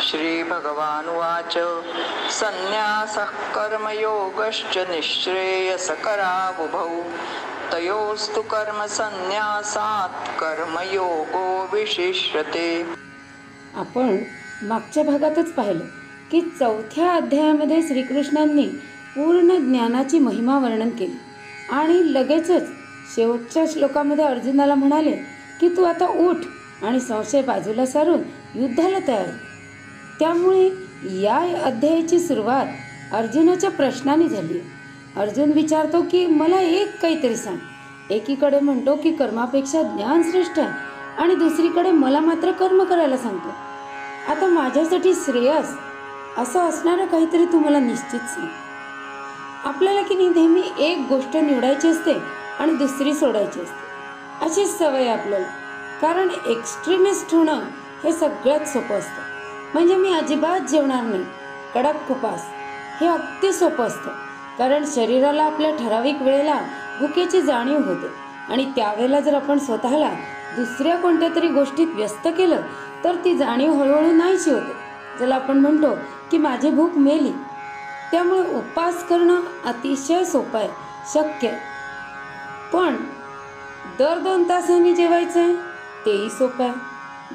श्री भगवानुवाच संन्यासः कर्मयोगश्च निःश्रेयसकरावुभौ तयोस्तु कर्मसन्न्यासात् कर्मयोगो विशिष्यते. आपण मागच्या भागातच पाहिलं की 4थ्या अध्यायामध्ये श्रीकृष्णांनी पूर्ण ज्ञानाची महिमा वर्णन केली आणि लगेचच शेवटच्या श्लोकामध्ये अर्जुनाला म्हणाले की तू आता उठ आणि संशय बाजूला सारून युद्धाला तयार. त्यामुळे या अध्यायाची सुरुवात अर्जुनाच्या प्रश्नाने झाली. अर्जुन विचारतो की मला एक काहीतरी सांग. एकीकडे म्हणतो की कर्मापेक्षा ज्ञान श्रेष्ठ आहे आणि दुसरीकडे मला मात्र कर्म करायला सांगतो. आता माझ्यासाठी श्रेयस असं असणारं काहीतरी तुम्हाला निश्चित सांग. आपल्याला की नाही नेहमी एक गोष्ट निवडायची असते आणि दुसरी सोडायची असते. अशीच सवय आपल्याला. कारण एक्स्ट्रीमिस्ट होणं हे सगळ्यात सोपं असतं. म्हणजे मी अजिबात जेवणार नाही, कडक उपास, हे अगदी सोपं असतं. कारण शरीराला आपल्या ठराविक वेळेला भुकेची जाणीव होते आणि त्यावेळेला जर आपण स्वतःला दुसऱ्या कोणत्या तरी गोष्टीत व्यस्त केलं तर ती जाणीव हळूहळू नाहीशी होते, ज्याला आपण म्हणतो की माझी भूक मेली. त्यामुळे उपवास करणं अतिशय सोपं आहे, शक्य आहे. पण दर 2 तासांनी जेवायचं आहे तेही सोपं आहे.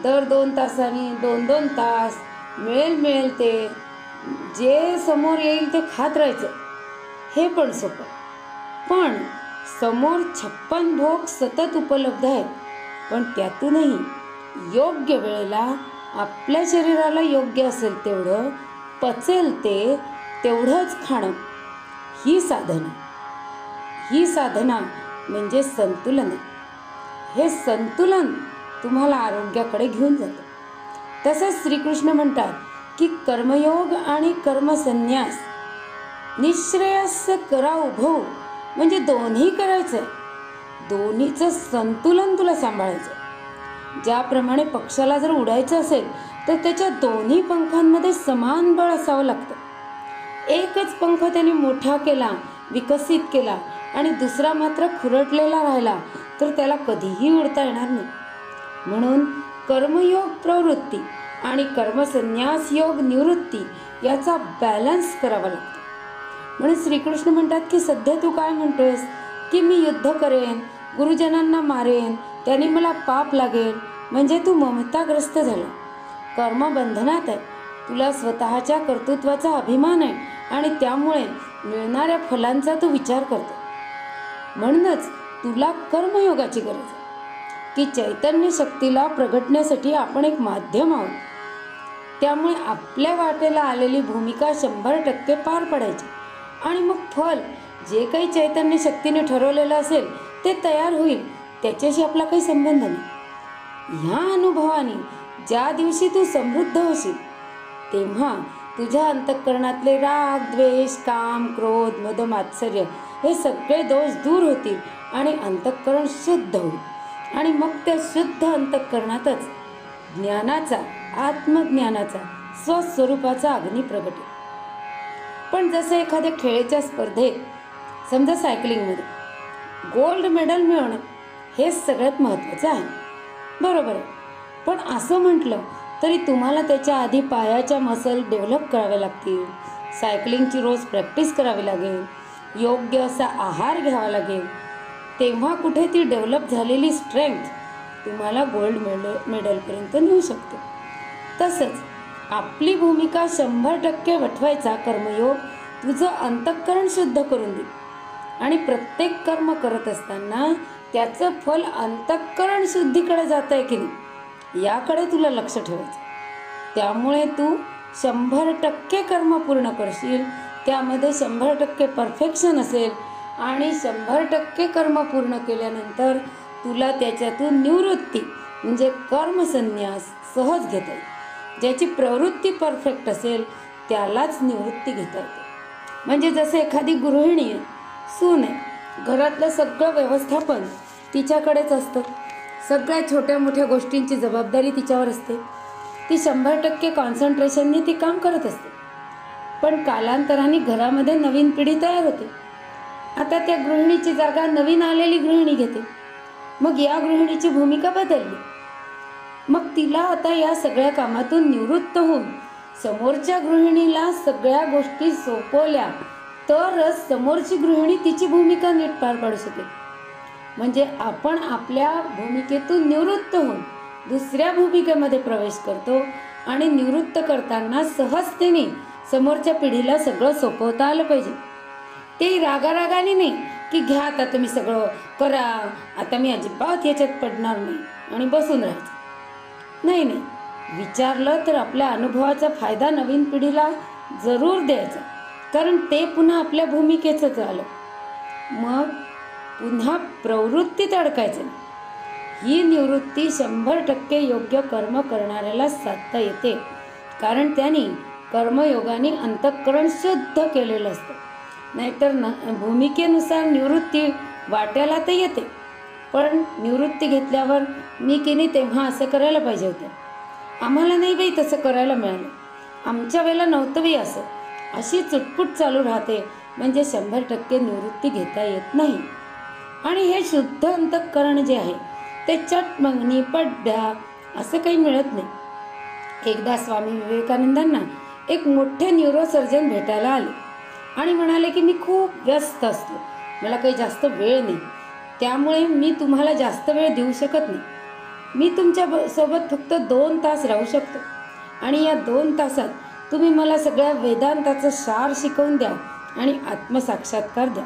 दर 2 तासांनी 2-2 तास मिळेल ते जे समोर येईल ते खात राहायचं, हे पण सोपं. पण समोर 56 भोग सतत उपलब्ध आहेत, पण त्यातूनही योग्य वेळेला आपल्या शरीराला योग्य असेल तेवढं, पचेल ते तेवढंच खाणं, ही साधना म्हणजे संतुलन आहे. हे संतुलन तुम्हाला आरोग्याकडे घेऊन जातं. तसंच श्रीकृष्ण म्हणतात की कर्मयोग आणि कर्मसन्यास निःश्रेयस करा उभो, म्हणजे दोन्ही करायचं आहे. दोन्हीचं संतुलन तुला सांभाळायचं. ज्याप्रमाणे पक्षाला जर उडायचं असेल तर त्याच्या दोन्ही पंखांमध्ये समान बळ असावं लागतं. एकच पंख त्याने मोठा केला, विकसित केला आणि दुसरा मात्र खुरटलेला राहिला तर त्याला कधीही उडता येणार नाही. म्हणून कर्मयोग प्रवृत्ती आणि कर्मसन्यास योग निवृत्ती याचा बॅलन्स करावा लागतो. म्हणून श्रीकृष्ण म्हणतात की सध्या तू काय म्हणतोयस की मी युद्ध करेन, गुरुजनांना मारेन, त्याने मला पाप लागेल, म्हणजे तू ममताग्रस्त झाला. कर्म बंधनात आहे. तुला स्वतःच्या कर्तृत्वाचा अभिमान आहे आणि त्यामुळे मिळणाऱ्या फलांचा तू विचार करतो. म्हणूनच तुला कर्मयोगाची गरज आहे की चैतन्य शक्तीला प्रगटण्यासाठी आपण एक माध्यम आहोत. त्यामुळे आपल्या वाटेला आलेली भूमिका 100% पार पडायची आणि मग फल जे काही चैतन्य शक्तीने ठरवलेलं असेल ते तयार होईल, त्याच्याशी आपला काही संबंध नाही. ह्या अनुभवाने ज्या दिवशी तू समृद्ध होशील तेव्हा तुझ्या अंतःकरणातले राग, द्वेष, काम, क्रोध, मद, मात्सर्य हे सगळे दोष दूर होतील आणि अंतःकरण शुद्ध होईल. आणि मग त्या शुद्ध अंतःकरणातच ज्ञानाचा, आत्मज्ञानाचा, स्वस्वरूपाचा अग्नी प्रगटेल. पण जसं एखाद्या खेळाच्या स्पर्धेत, समजा सायकलिंगमध्ये गोल्ड मेडल मिळवणं हेच सगळ्यात महत्त्वाचं आहे, बरोबर आहे. पण असं म्हटलं तरी तुम्हाला त्याच्या आधी पायाच्या मसल डेव्हलप कराव्या लागतील, सायकलिंगची रोज प्रॅक्टिस करावी लागेल, योग्य असा आहार घ्यावा लागेल. तेव्हा कुठे ती डेव्हलप झालेली स्ट्रेंथ तुम्हाला गोल्ड मेडलपर्यंत नेऊ शकते. तसंच आपली भूमिका 100% वठवायचा कर्मयोग तुझं अंतःकरण शुद्ध करून देईल आणि प्रत्येक कर्म करत असताना त्याचं फल अंतःकरण शुद्धीकडे जात आहे की नाही याकडे तुला लक्ष ठेवायचं. त्यामुळे तू 100% कर्म पूर्ण करशील, त्यामध्ये 100% परफेक्शन असेल आणि 100% कर्म पूर्ण केल्यानंतर तुला त्याच्यातून निवृत्ती म्हणजे कर्मसन्यास सहज घेता येईल. ज्याची प्रवृत्ती परफेक्ट असेल त्यालाच निवृत्ती घेता येते. म्हणजे जसं एखादी गृहिणी आहे, सून आहे, घरातलं सगळं व्यवस्थापन तिच्याकडेच असतं, सगळ्या छोट्या मोठ्या गोष्टींची जबाबदारी तिच्यावर असते, ती 100% कॉन्सन्ट्रेशनने ती काम करत असते. पण कालांतराने घरामध्ये नवीन पिढी तयार होते. आता त्या गृहिणीची जागा नवीन आलेली गृहिणी घेते. मग या गृहिणीची भूमिका बदलली. मग तिला आता या सगळ्या कामातून निवृत्त होऊन समोरच्या गृहिणीला सगळ्या गोष्टी सोपवल्या तरच समोरची गृहिणी तिची भूमिका नीट पार पाडू शकेल. म्हणजे आपण आपल्या भूमिकेतून निवृत्त होऊन दुसऱ्या भूमिकेमध्ये प्रवेश करतो आणि निवृत्त करताना सहजतेने समोरच्या पिढीला सगळं सोपवता आलं पाहिजे. ते रागारागाने नाही की घ्या आता तुम्ही सगळं करा, आता मी अजिबात याच्यात पडणार नाही आणि बसून राहायचं. नाही नाही, विचारलं तर आपल्या अनुभवाचा फायदा नवीन पिढीला जरूर द्यायचा, कारण ते पुन्हा आपल्या भूमिकेचंच आलं. मग पुन्हा प्रवृत्तीत अडकायचं नाही. ही निवृत्ती 100% योग्य कर्म करणाऱ्याला साधता येते, कारण त्यांनी कर्मयोगाने अंतःकरण शुद्ध केलेलं असतं. नाहीतर भूमिकेनुसार निवृत्ती वाट्याला तर येते, पण निवृत्ती घेतल्यावर मी की नाही तेव्हा असं करायला पाहिजे होतं, आम्हाला नाही बाई तसं करायला मिळालं, आमच्या वेळेला नव्हतं बाई असं, अशी चुटपुट चालू राहते. म्हणजे 100% निवृत्ती घेता येत नाही. आणि हे शुद्ध अंतःकरण जे आहे ते चटमंगनी पड्ड्या असं काही मिळत नाही. एकदा स्वामी विवेकानंदांना एक मोठे न्यूरोसर्जन भेटायला आले आणि म्हणाले की मी खूप व्यस्त असतो, मला काही जास्त वेळ नाही, त्यामुळे मी तुम्हाला जास्त वेळ देऊ शकत नाही. मी तुमच्या सोबत फक्त 2 तास राहू शकतो आणि या 2 तासात तुम्ही मला सगळ्या वेदांताचं सार शिकवून द्या आणि आत्मसाक्षात्कार द्या.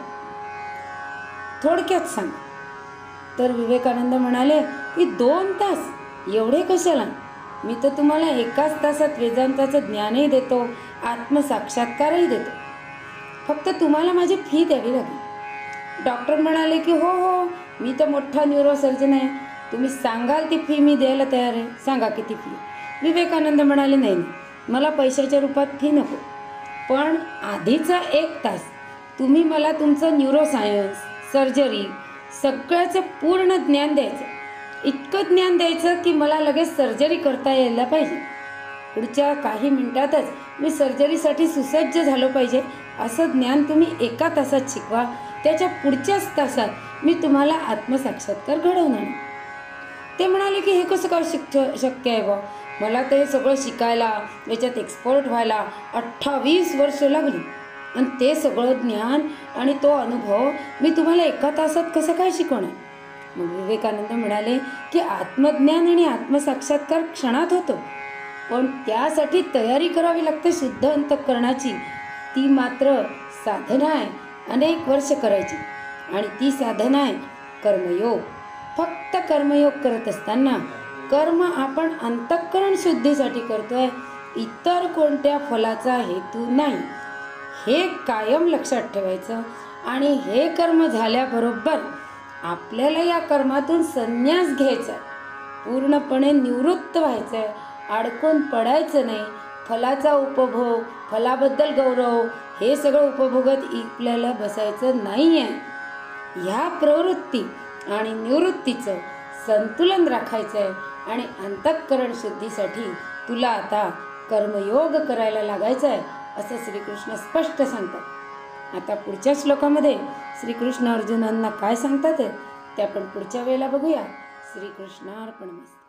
थोडक्यात सांगा. तर विवेकानंद म्हणाले की 2 तास एवढे कशाला, मी तर तुम्हाला 1 तासात वेदांताचं ज्ञानही देतो, आत्मसाक्षात्कारही देतो, फक्त तुम्हाला माझी फी द्यावी लागेल. डॉक्टर म्हणाले की हो हो, मी तर मोठा न्यूरोसर्जन आहे, तुम्ही सांगाल ती फी मी द्यायला तयार आहे, सांगा किती फी. विवेकानंद म्हणाले नाही नाही, मला पैशाच्या रूपात फी नको, पण आधीचा 1 तास तुम्ही मला तुमचं न्यूरोसायन्स, सर्जरी सगळ्याचं पूर्ण ज्ञान द्यायचं, इतकं ज्ञान द्यायचं की मला लगेच सर्जरी करता यायला पाहिजे. पुढच्या काही मिनिटातच मी सर्जरीसाठी सुसज्ज झालो पाहिजे असं ज्ञान तुम्ही 1 तासात शिकवा. त्याच्या पुढच्याच तासात मी तुम्हाला आत्मसाक्षात्कार घडवणार. ते म्हणाले की हे कसं काय शक्य आहे बा, मला ते सगळं शिकायला, याच्यात एक्सपर्ट व्हायला 28 वर्ष लागली आणि ते सगळं ज्ञान आणि तो अनुभव मी तुम्हाला 1 तासात कसं काय शिकवणार. मग विवेकानंद म्हणाले की आत्मज्ञान आणि आत्मसाक्षात्कार क्षणात होतो, पण त्यासाठी तयारी करावी लागते शुद्ध अंतःकरणाची. ती मात्र साधना आहे, अनेक वर्ष करायची, आणि ती साधना आहे कर्मयोग. फक्त कर्मयोग करत असताना कर्म आपण अंतःकरण शुद्धीसाठी करतोय, इतर कोणत्या फलाचा हेतू नाही, हे कायम लक्षात ठेवायचं. आणि हे कर्म झाल्याबरोबर आपल्याला या कर्मातून संन्यास घ्यायचा आहे, पूर्णपणे निवृत्त व्हायचं आहे, अडकून पडायचं नाही. फलाचा उपभोग, फलाबद्दल गौरव, हे सगळं उपभोगत आपल्याला बसायचं नाही आहे. ह्या प्रवृत्ती आणि निवृत्तीचं संतुलन राखायचं आहे आणि अंतःकरण शुद्धीसाठी तुला आता कर्मयोग करायला लागायचं आहे असं श्रीकृष्ण स्पष्ट सांगतात. आता पुढच्या श्लोकामध्ये श्रीकृष्ण अर्जुनांना काय सांगतात ते आपण पुढच्या वेळेला बघूया. श्रीकृष्णार्पणमस्तु.